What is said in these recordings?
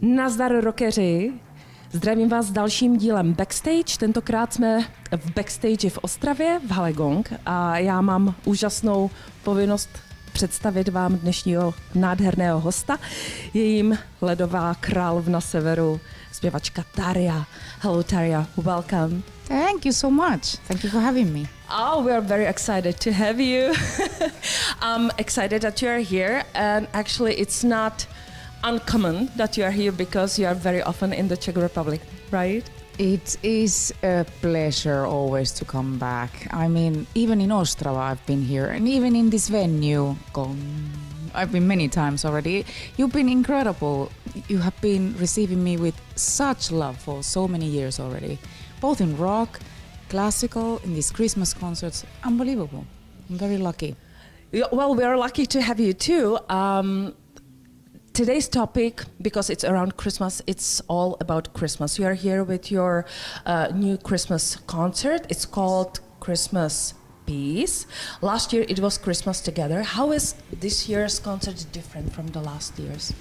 Nazdar rockeři, zdravím vás s dalším dílem Backstage. Tentokrát jsme v Backstage v Ostravě, v hale Gong, a já mám úžasnou povinnost představit vám dnešního nádherného hosta. Je jim Ledová, královna severu, zpěvačka Tarja. Hello Tarja, welcome. Thank you so much. Thank you for having me. Oh, we are very excited to have you. I'm excited that you are here, and actually it's not uncommon that you are here because you are very often in the Czech Republic, right? It is a pleasure always to come back. I mean, even in Ostrava I've been here, and even in this venue, I've been many times already. You've been incredible. You have been receiving me with such love for so many years already, both in rock, classical, in these Christmas concerts. Unbelievable. I'm very lucky. Yeah, well, we are lucky to have you too. Today's topic, because it's around Christmas, it's all about Christmas. You are here with your new Christmas concert. It's called Christmas Peace. Last year it was Christmas Together. How is this year's concert different from the last year's?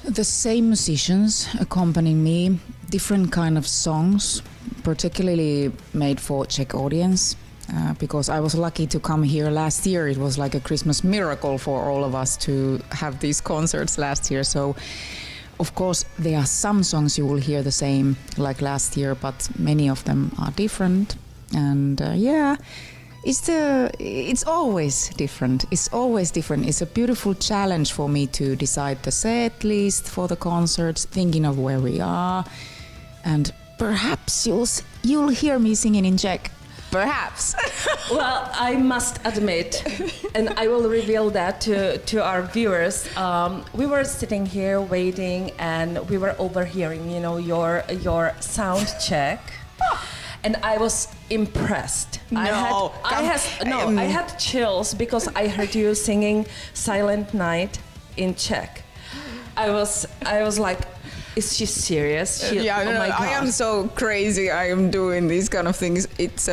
The same musicians accompanying me, different kind of songs, particularly made for Czech audience. Because I was lucky to come here last year. It was like a Christmas miracle for all of us to have these concerts last year. So, of course, there are some songs you will hear the same like last year, but many of them are different. And it's always different. It's always different. It's a beautiful challenge for me to decide the set list for the concerts, thinking of where we are, and perhaps you'll hear me singing in Czech. Perhaps. Well, I must admit, and I will reveal that to our viewers. We were sitting here waiting, and we were overhearing, your sound check, and I was impressed. I had chills because I heard you singing "Silent Night" in Czech. I was like, is she serious? Oh my God. I am so crazy. I am doing these kind of things. It's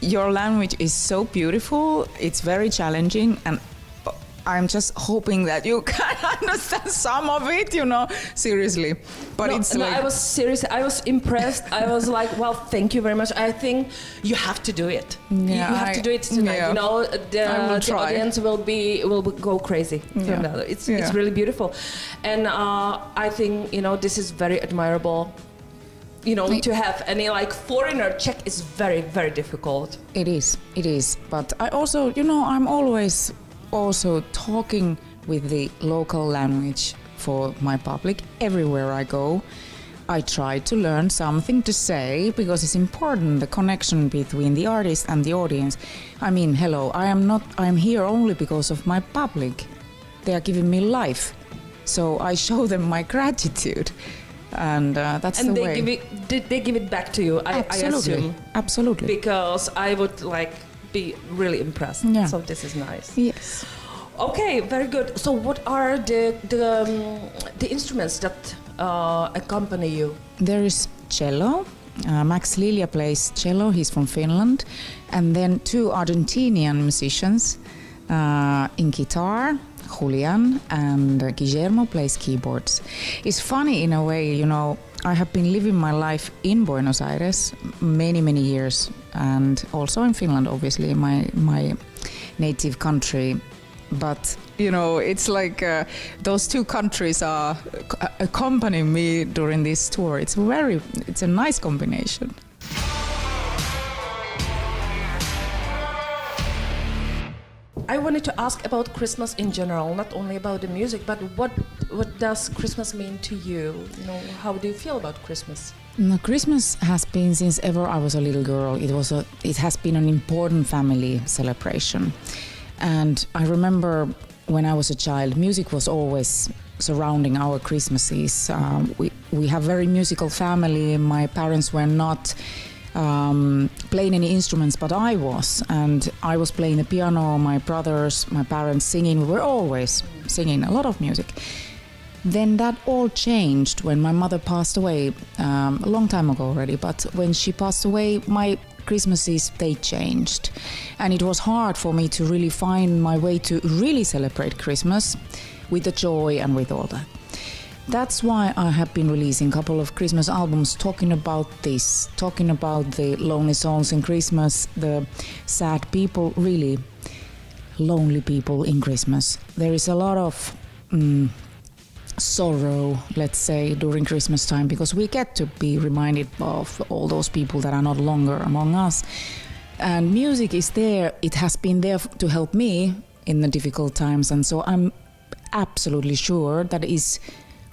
your language is so beautiful. It's very challenging, and I'm just hoping that you can understand some of it. Seriously. But I was serious. I was impressed. I was like, well, thank you very much. I think you have to do it. Yeah, you have to do it tonight. Yeah. The audience will go crazy. Yeah. It's really beautiful, and I think this is very admirable. To have any foreigner Czech is very, very difficult. It is. But I also, I'm always also talking with the local language for my public everywhere I go. I try to learn something to say because it's important, the connection between the artist and the audience. I mean, hello, I'm here only because of my public. They are giving me life. So I show them my gratitude. And that's the way. And they give it back to you, I assume. Absolutely. Because I would be really impressed. Yeah. So this is nice. Yes. Okay, very good. So what are the instruments that accompany you? There is cello. Max Lilja plays cello. He's from Finland. And then two Argentinian musicians in guitar. Julian and Guillermo plays keyboards. It's funny in a way, I have been living my life in Buenos Aires many, many years, and also in Finland, obviously, my native country. But, it's like those two countries are accompanying me during this tour. It's a nice combination. I wanted to ask about Christmas in general, not only about the music, but what does Christmas mean to you? How do you feel about Christmas? No, Christmas has been since ever I was a little girl. It has been an important family celebration. And I remember when I was a child, music was always surrounding our Christmases. We have very musical family. My parents were not playing any instruments, but I was playing the piano, my brothers, my parents singing. We were always singing a lot of music. Then that all changed when my mother passed away a long time ago already, but when she passed away, my Christmases, they changed, and it was hard for me to really find my way to really celebrate Christmas with the joy and with all that. that's why I have been releasing a couple of Christmas albums talking about this, talking about the lonely souls in Christmas, the sad people, really lonely people in Christmas. There is a lot of sorrow, let's say, during Christmas time, because we get to be reminded of all those people that are not longer among us. And music is there, it has been there to help me in the difficult times, and so I'm absolutely sure that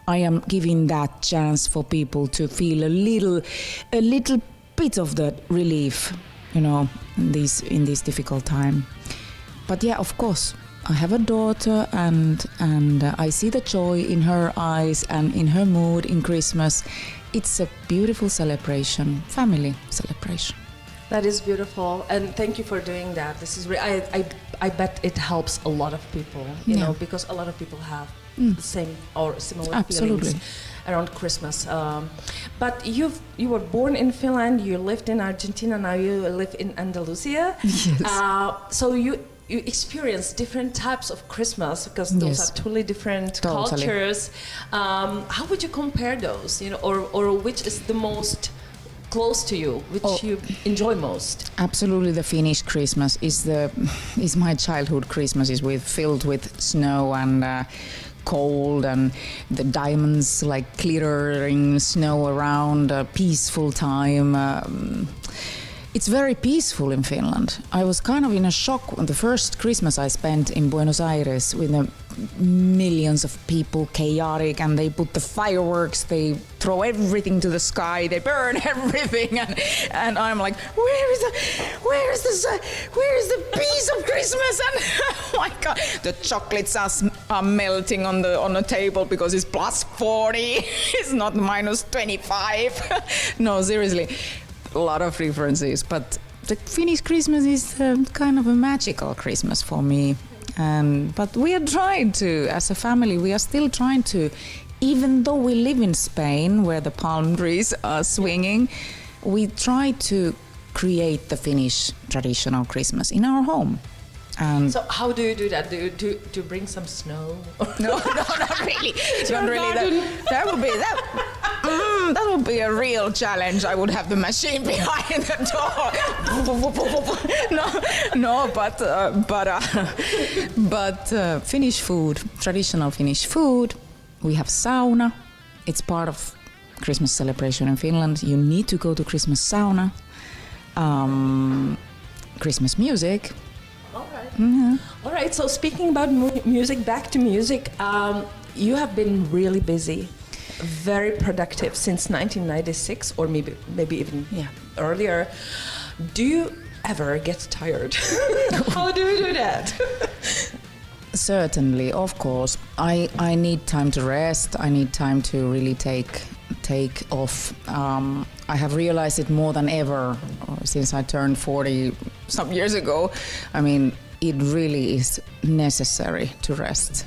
I am giving that chance for people to feel a little bit of that relief, in this difficult time. But yeah, of course, I have a daughter, and I see the joy in her eyes and in her mood in Christmas. It's a beautiful celebration, family celebration. That is beautiful, and thank you for doing that. This is I bet it helps a lot of people, you know, because a lot of people have the same or similar feelings around Christmas. But you were born in Finland, you lived in Argentina, now you live in Andalusia. Yes. So you experience different types of Christmas, because those are totally different cultures. How would you compare those, or which is the most close to you, which you enjoy most? Absolutely, the Finnish Christmas is my childhood Christmas. Is filled with snow and cold, and the diamonds like glittering snow around. A peaceful time. It's very peaceful in Finland. I was kind of in a shock when the first Christmas I spent in Buenos Aires with the millions of people, chaotic, and they put the fireworks, they throw everything to the sky, they burn everything, and I'm like, where is the peace of Christmas? And oh my God, the chocolates are melting on the table because it's plus 40, it's not minus 25. No, seriously. A lot of references, but the Finnish Christmas is kind of a magical Christmas for me. But we are trying to, as a family, we are still trying to, even though we live in Spain where the palm trees are swinging, we try to create the Finnish traditional Christmas in our home. So how do you do that? Do you bring some snow? No, not really. Not really. That would be a real challenge. I would have the machine behind the door. But Finnish food, traditional Finnish food. We have sauna. It's part of Christmas celebration in Finland. You need to go to Christmas sauna. Christmas music. All right. Mm-hmm. All right. So speaking about music, back to music. You have been really busy, very productive since 1996, or maybe even earlier. Do you ever get tired? How do you do that? Certainly, of course. I need time to rest. I need time to really take off. I have realized it more than ever since I turned 40 some years ago. I mean, it really is necessary to rest.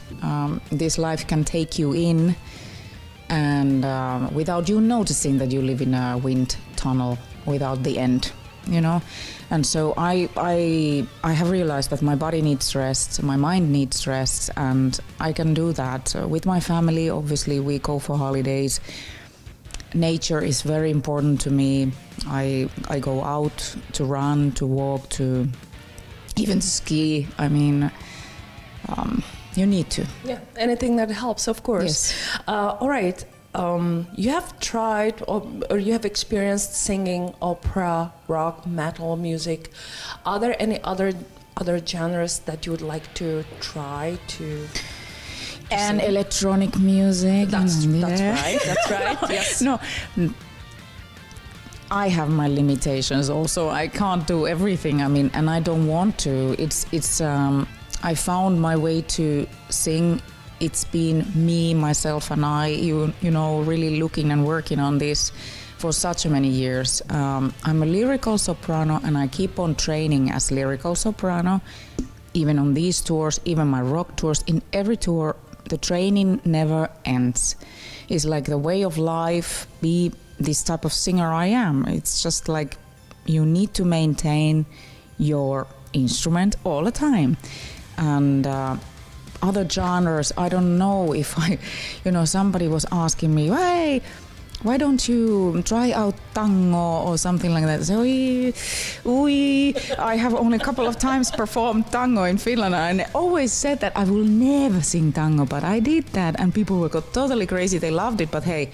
This life can take you in, and without you noticing that you live in a wind tunnel without the end, And so I have realized that my body needs rest, my mind needs rest, and I can do that with my family. Obviously, we go for holidays. Nature is very important to me. I go out to run, to walk, to even to ski. I mean, you need to. Yeah, anything that helps, of course. Yes. All right. You have tried or you have experienced singing opera, rock, metal music. Are there any other genres that you would like to try to and sing? Electronic music. That's right. That's right. Yes. No. I have my limitations also. I can't do everything. I mean, and I don't want to. It's I found my way to sing. It's been me, myself, and I, really looking and working on this for such many years. I'm a lyrical soprano, and I keep on training as lyrical soprano, even on these tours, even my rock tours. In every tour, the training never ends. It's like the way of life, be this type of singer I am. It's just like you need to maintain your instrument all the time. And other genres. I don't know if somebody was asking me, hey, why don't you try out tango or something like that? So I have only a couple of times performed tango in Finland, and I always said that I will never sing tango, but I did that, and people got totally crazy. They loved it, but hey,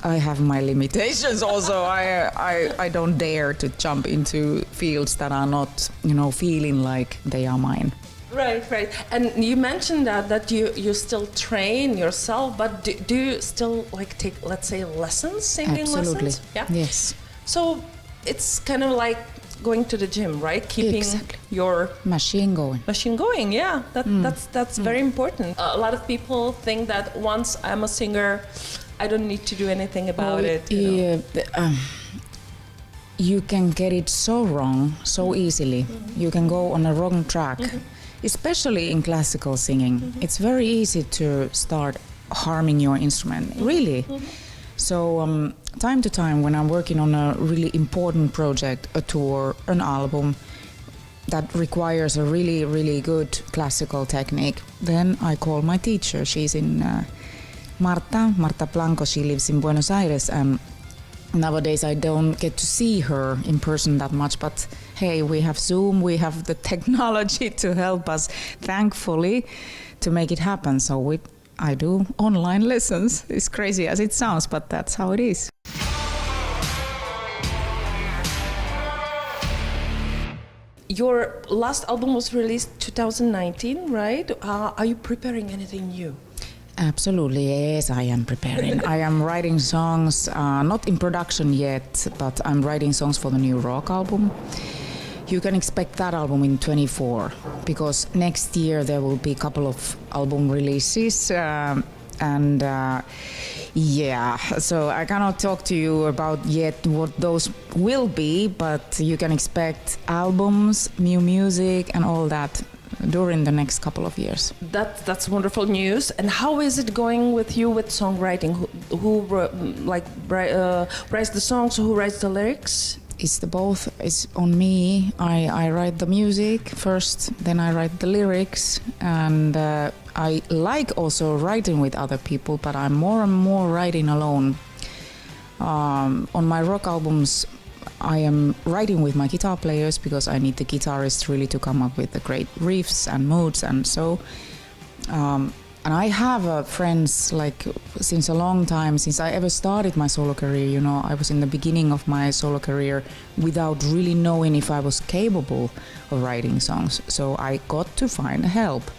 I have my limitations also. I don't dare to jump into fields that are not, feeling like they are mine. Right. And you mentioned that you still train yourself, but do you still take, let's say, lessons, singing Absolutely. lessons? Yeah. Yes. So it's kind of like going to the gym, right? Keeping your machine going. Yeah, that's very important. A lot of people think that once I'm a singer, I don't need to do anything about it. You can get it so wrong so easily. You can go on a wrong track. Especially in classical singing, it's very easy to start harming your instrument, really. So time to time, when I'm working on a really important project, a tour, an album that requires a really, really good classical technique, then I call my teacher. She's in Marta Blanco. She lives in Buenos Aires, and nowadays I don't get to see her in person that much, but hey, we have Zoom, we have the technology to help us, thankfully, to make it happen. So I do online lessons. It's crazy as it sounds, but that's how it is. Your last album was released 2019, right? Are you preparing anything new? Absolutely, yes, I am preparing. I am writing songs, not in production yet, but I'm writing songs for the new rock album. You can expect that album in 24, because next year there will be a couple of album releases, so I cannot talk to you about yet what those will be, but you can expect albums, new music and all that during the next couple of years. That's wonderful news. And how is it going with you with songwriting? Who writes the songs? Who writes the lyrics? It's the both. It's on me. I write the music first, then I write the lyrics, and I like also writing with other people, but I'm more and more writing alone. On my rock albums, I am writing with my guitar players because I need the guitarist really to come up with the great riffs and moods, and so. And I have friends since a long time, since I ever started my solo career. I was in the beginning of my solo career without really knowing if I was capable of writing songs. So I got to find help,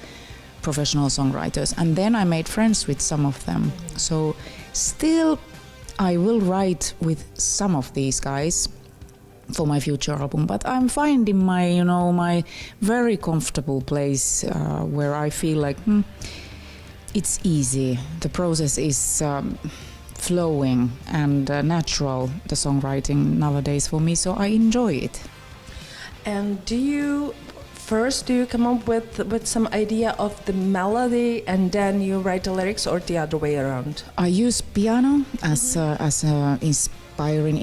professional songwriters, and then I made friends with some of them. So still, I will write with some of these guys for my future album, but I'm finding my very comfortable place where I feel like it's easy. The process is flowing and natural, the songwriting nowadays for me, so I enjoy it. And do you come up with some idea of the melody and then you write the lyrics, or the other way around? I use piano as a inspiring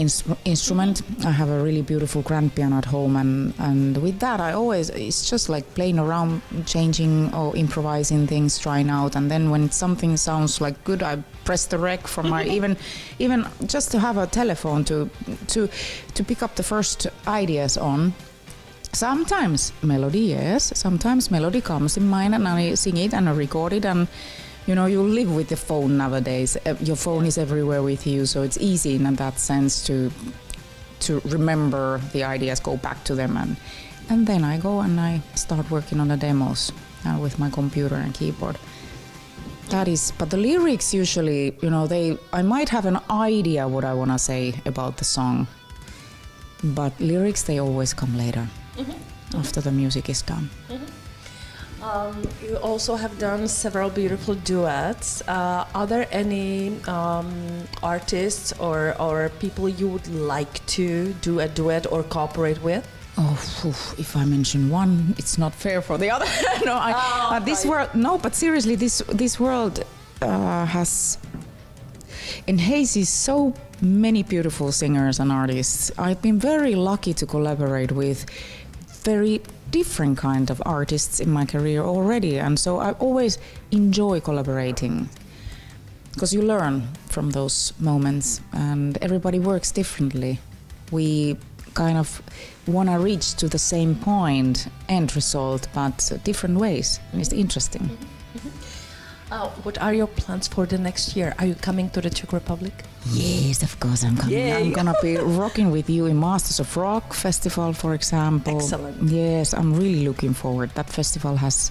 instrument. I have a really beautiful grand piano at home, and with that it's just like playing around, changing or improvising things, trying out, and then when something sounds like good, I press the rec from my even just to have a telephone to pick up the first ideas on. Sometimes melody, yes, sometimes melody comes in mind and I sing it and I record it, and you live with the phone nowadays. Your phone is everywhere with you, so it's easy in that sense to remember the ideas, go back to them, and then I go and I start working on the demos with my computer and keyboard. But the lyrics usually, I might have an idea what I want to say about the song, but lyrics, they always come later, after the music is done. You also have done several beautiful duets. Are there any artists or people you would like to do a duet or cooperate with? If I mention one, it's not fair for the other. But seriously, this world has enhances so many beautiful singers and artists. I've been very lucky to collaborate with very different kind of artists in my career already, and so I always enjoy collaborating because you learn from those moments, and everybody works differently. We kind of want to reach to the same point, end result, but different ways. And it's interesting. What are your plans for the next year? Are you coming to the Czech Republic? Yes, of course I'm coming. Yay. I'm gonna be rocking with you in Masters of Rock Festival, for example. Excellent. Yes, I'm really looking forward. That festival has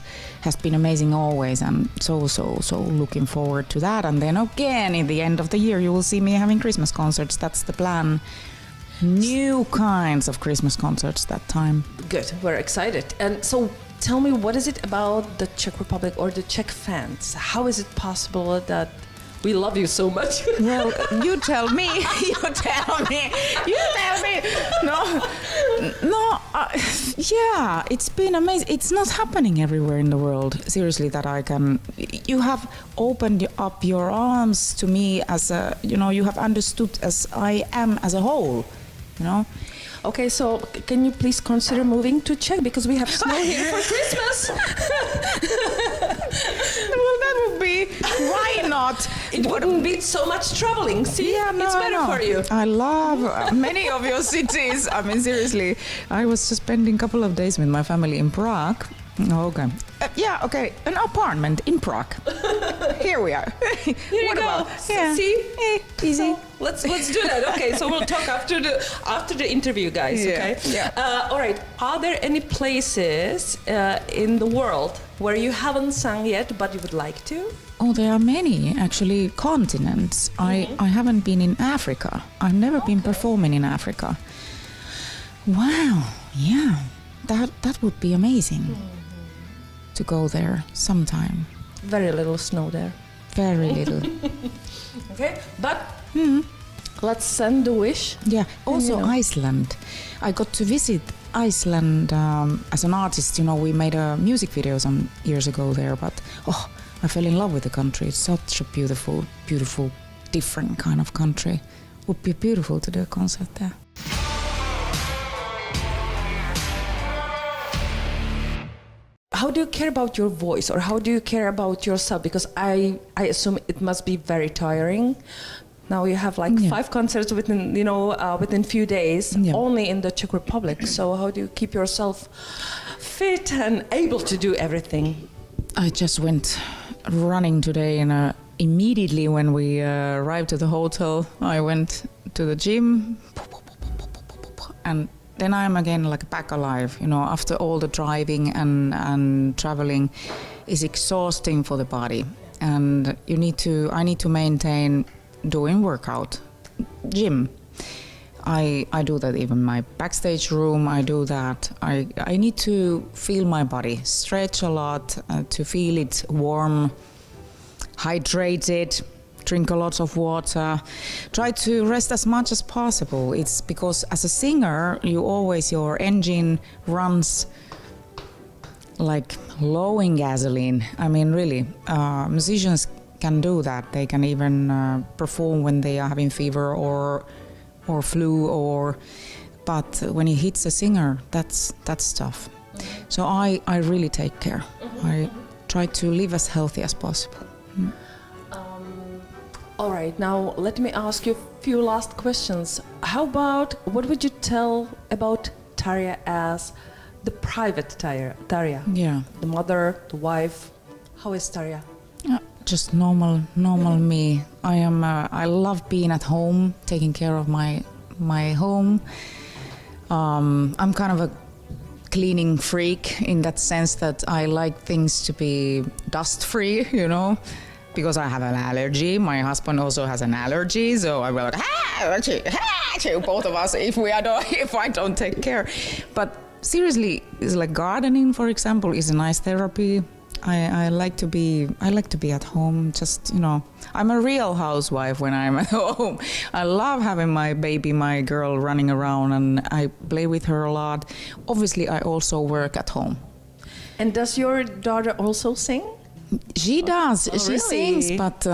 been amazing always, and so looking forward to that. And then again, in the end of the year, you will see me having Christmas concerts. That's the plan. New kinds of Christmas concerts that time. Good, we're excited. And so tell me, what is it about the Czech Republic or the Czech fans? How is it possible that we love you so much? Well, you tell me. Yeah, it's been amazing. It's not happening everywhere in the world. Seriously, that I can. You have opened up your arms to me as a. You have understood as I am as a whole. Okay, so can you please consider moving to Czech because we have snow here for Christmas? Well, that would be. Why not? It wouldn't be so much traveling. See, it's better for you. I love many of your cities. I mean, seriously, I was just spending a couple of days with my family in Prague. Okay. Okay. An apartment in Prague. Here we are. Here you go. Yeah. See? Easy. So let's do that. Okay, so we'll talk after the interview, guys. Yeah. Okay. Yeah. All right. Are there any places in the world where you haven't sung yet, but you would like to? Oh, there are many, actually, continents. I haven't been in Africa. I've never been performing in Africa. Wow. Yeah. That would be amazing. To go there sometime. Very little snow there. Very little. Okay, but let's send the wish. Yeah, also Iceland. I got to visit Iceland as an artist. We made a music video some years ago there, but I fell in love with the country. It's such a beautiful, beautiful, different kind of country. Would be beautiful to do a concert there. How do you care about your voice, or how do you care about yourself? Because I assume it must be very tiring. Now you have 5 concerts within few days, only in the Czech Republic. So how do you keep yourself fit and able to do everything? I just went running today, and immediately when we arrived at the hotel, I went to the gym, and then I'm again back alive. After all the driving and traveling is exhausting for the body, and I need to maintain doing workout, gym. I do that even my backstage room. I do that. I need to feel my body, stretch a lot to feel it warm, hydrated. Drink a lot of water, try to rest as much as possible. It's because as a singer, your engine runs like low in gasoline. I mean, really, musicians can do that. They can even perform when they are having fever or flu, but when it hits a singer, that's tough. So I really take care. I try to live as healthy as possible. All right, now let me ask you a few last questions. What would you tell about Tarja as the private Tarja? Yeah. The mother, the wife. How is Tarja? Just normal me. I love being at home, taking care of my home. I'm kind of a cleaning freak in that sense that I like things to be dust-free, because I have an allergy. My husband also has an allergy, so I will both of us if I don't take care. But seriously, it's like gardening, for example, is a nice therapy. I like to be at home. Just I'm a real housewife when I'm at home. I love having my baby, my girl, running around, and I play with her a lot. Obviously, I also work at home. And does your daughter also sing? She does. She really? sings, but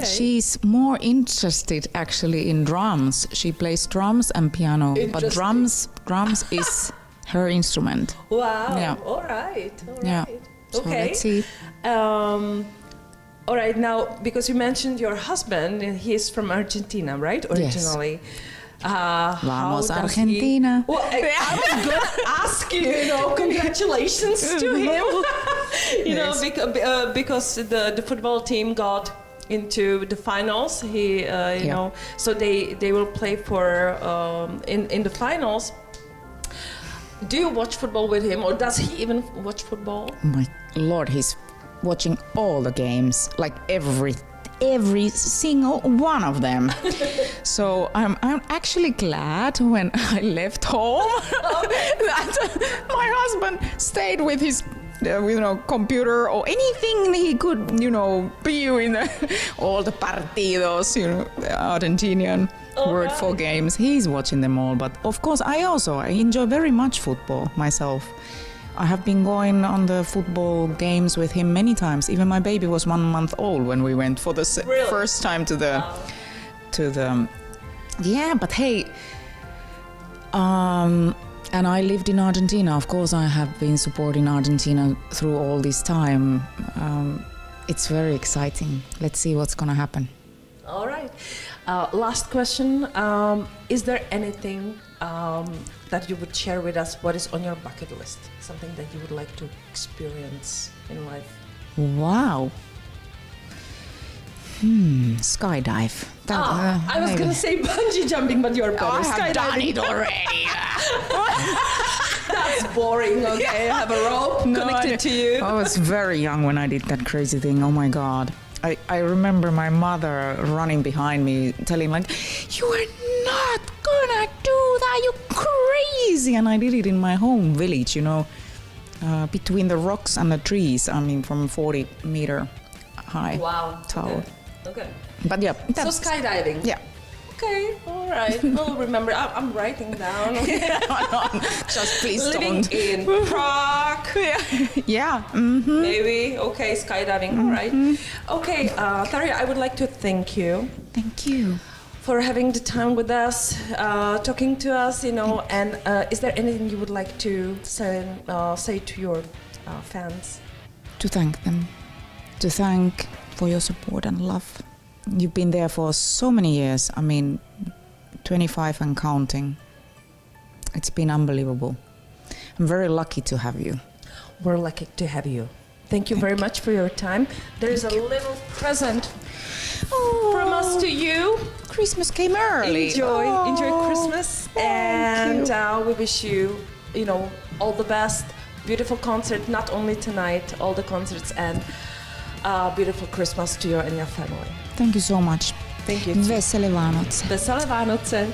she's more interested actually in drums. She plays drums and piano, but drums is her instrument. Wow. Yeah. All right. Yeah. So Okay. let's see. All right. Now, because you mentioned your husband, he's from Argentina, right? Originally. Vamos, how does Argentina. Well, I was going to ask you, congratulations to him. Yes. Because the football team got into the finals. So they will play for in the finals. Do you watch football with him, or does he even watch football? My Lord, he's watching all the games, like every single one of them. So I'm actually glad when I left home that my husband stayed with his computer or anything he could view in all the partidos, the Argentinian word for games. He's watching them all, but of course I enjoy very much football myself. I have been going on the football games with him many times. Even my baby was 1 month old when we went for the first time to the yeah. But hey, and I lived in Argentina. Of course, I have been supporting Argentina through all this time. It's very exciting. Let's see what's gonna happen. All right. Last question. Is there anything that you would share with us? What is on your bucket list? Something that you would like to experience in life? Wow. Skydive. I was going to say bungee jumping, but you're better. I have done it already. That's boring. Okay, I have a rope connected to you. I was very young when I did that crazy thing. Oh my God. I remember my mother running behind me, telling like, "You are not gonna do that, you crazy!" And I did it in my home village, between the rocks and the trees. I mean, from 40-meter high tower. Okay. But yeah, so skydiving. Yeah. Okay, all right. Well, remember, I'm writing down. Just please Living don't. in Prague. Yeah. Mm-hmm. Maybe. Okay, skydiving. All right. Okay, Tarja, I would like to thank you. Thank you. For having the time with us, talking to us, and is there anything you would like to say to your fans? To thank them. To thank for your support and love. You've been there for so many years. I mean, 25 and counting. It's been unbelievable. I'm very lucky to have you. We're lucky to have you. Thank you very much for your time. There's a little present from us to you. Christmas came early. Enjoy Christmas, and we wish you, all the best. Beautiful concert, not only tonight, all the concerts, and beautiful Christmas to you and your family. Thank you so much. Thank you. Vesele Vánoce. Vesele Vánoce.